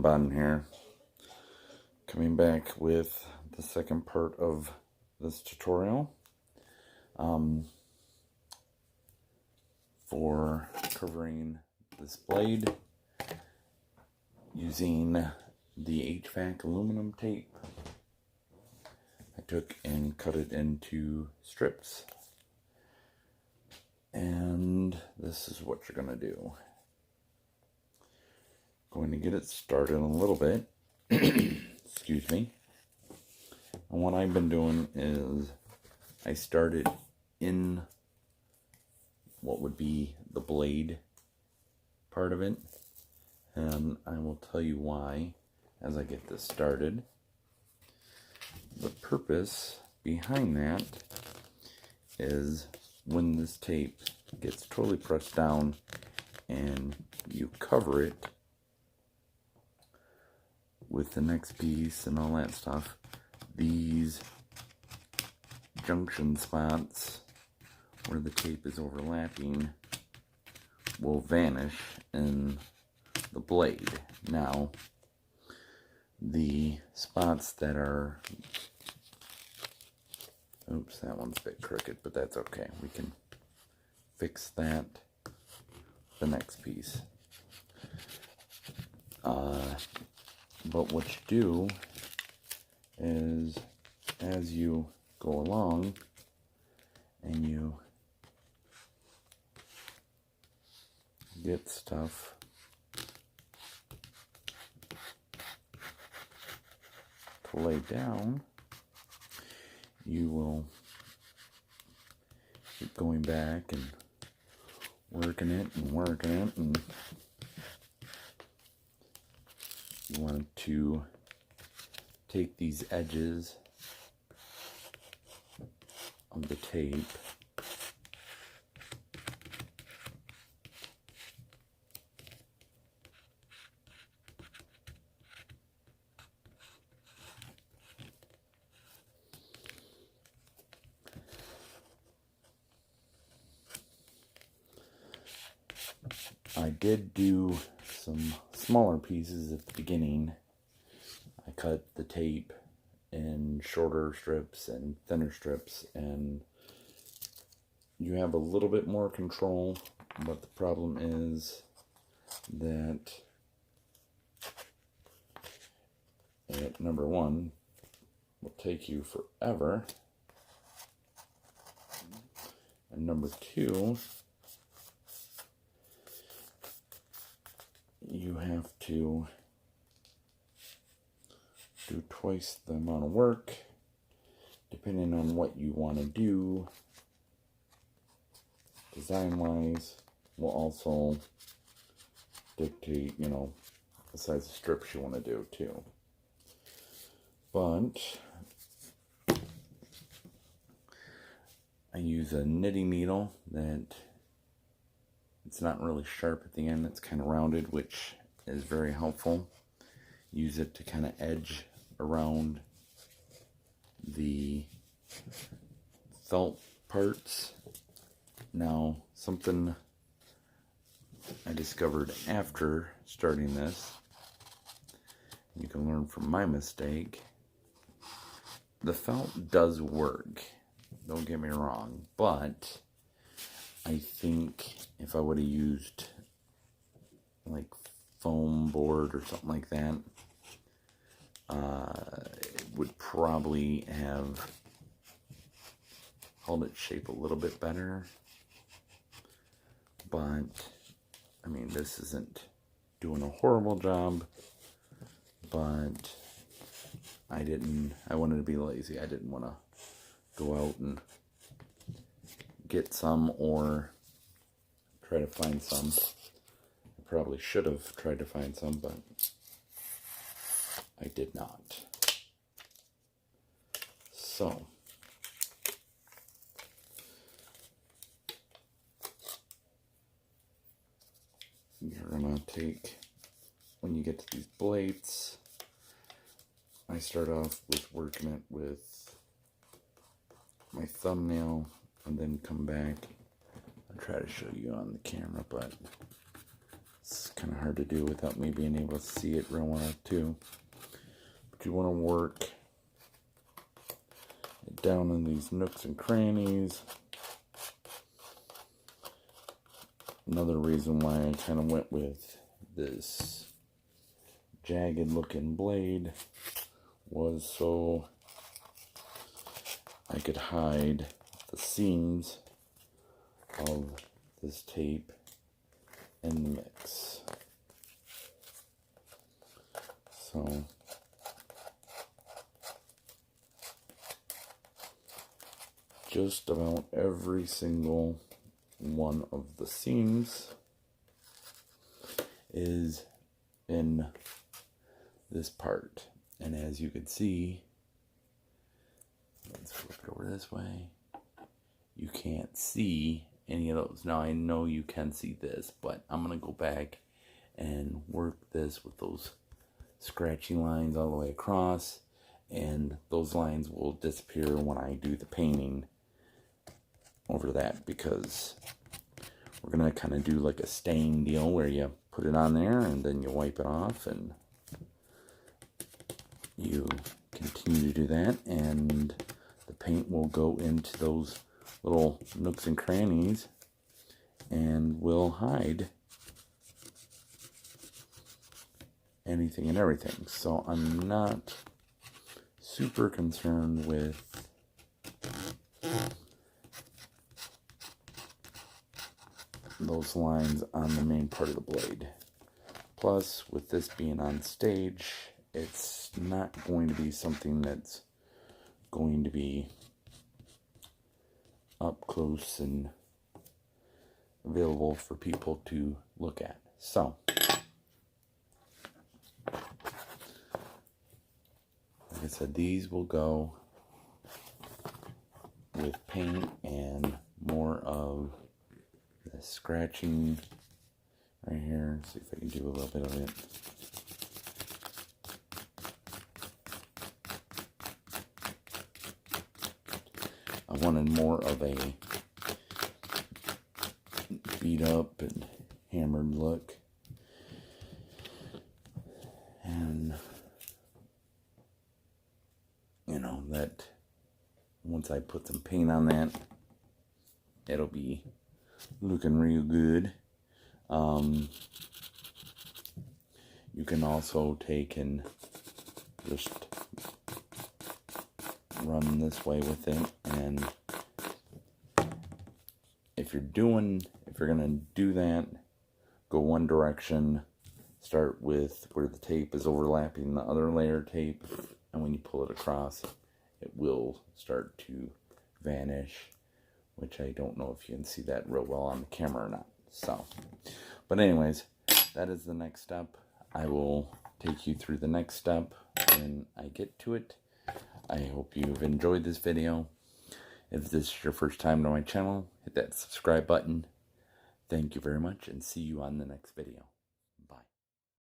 Bun here, coming back with the second part of this tutorial for covering this blade using the HVAC aluminum tape. I took and cut it into strips, and this is what you're going to do. Going to get it started a little bit. Excuse me. And what I've been doing is I started in what would be the blade part of it, and I will tell you why as I get this started. The purpose behind that is when this tape gets totally pressed down and you cover it with the next piece and all that stuff, these junction spots where the tape is overlapping will vanish in the blade. Now, the spots that are, oops, that one's a bit crooked, but that's okay. We can fix that the next piece. But what you do is, as you go along and you get stuff to lay down, you will keep going back and working it, and you want to take these edges of the tape I did do some smaller pieces at the beginning. I cut the tape in shorter strips and thinner strips, and you have a little bit more control, but the problem is that it, number one, will take you forever, and number two, you have to do twice the amount of work, depending on what you want to do. Design-wise will also dictate, the size of strips you want to do too. But I use a knitting needle that it's not really sharp at the end. It's kind of rounded, which is very helpful. Use it to kind of edge around the felt parts. Now, something I discovered after starting this, you can learn from my mistake. The felt does work, don't get me wrong, but I think if I would have used like foam board or something like that, it would probably have held its shape a little bit better. But I mean, this isn't doing a horrible job, but I wanted to be lazy. I didn't want to go out and get some or try to find some. I probably should have tried to find some, but I did not. So you're gonna take, when you get to these blades, I start off with working it with my thumbnail and then come back. I'll try to show you on the camera, but It's kind of hard to do without me being able to see it real well too. But you want to work it down in these nooks and crannies. Another reason why I kind of went with this jagged looking blade was so I could hide the seams of this tape in the mix. So just about every single one of the seams is in this part, and as you can see, let's flip it over this way, you can't see any of those. Now I know you can see this, but I'm gonna go back and work this with those scratchy lines all the way across, and those lines will disappear when I do the painting over that, because we're gonna kind of do like a stain deal where you put it on there and then you wipe it off, and you continue to do that, and the paint will go into those little nooks and crannies and will hide anything and everything. So I'm not super concerned with those lines on the main part of the blade. Plus, with this being on stage, it's not going to be something that's going to be up close and available for people to look at. So, like I said, these will go with paint and more of the scratching right here. Let's see if I can do a little bit of it. I wanted more of a beat up and hammered look, and you know that once I put some paint on that, it'll be looking real good. You can also take and just run this way with it, and if you're gonna do that, go one direction, start with where the tape is overlapping the other layer of tape, and when you pull it across, it will start to vanish, which I don't know if you can see that real well on the camera or not. So, but anyways, that is the next step. I will take you through the next step when I get to it. I hope you've enjoyed this video. If this is your first time to my channel, hit that subscribe button. Thank you very much, and see you on the next video.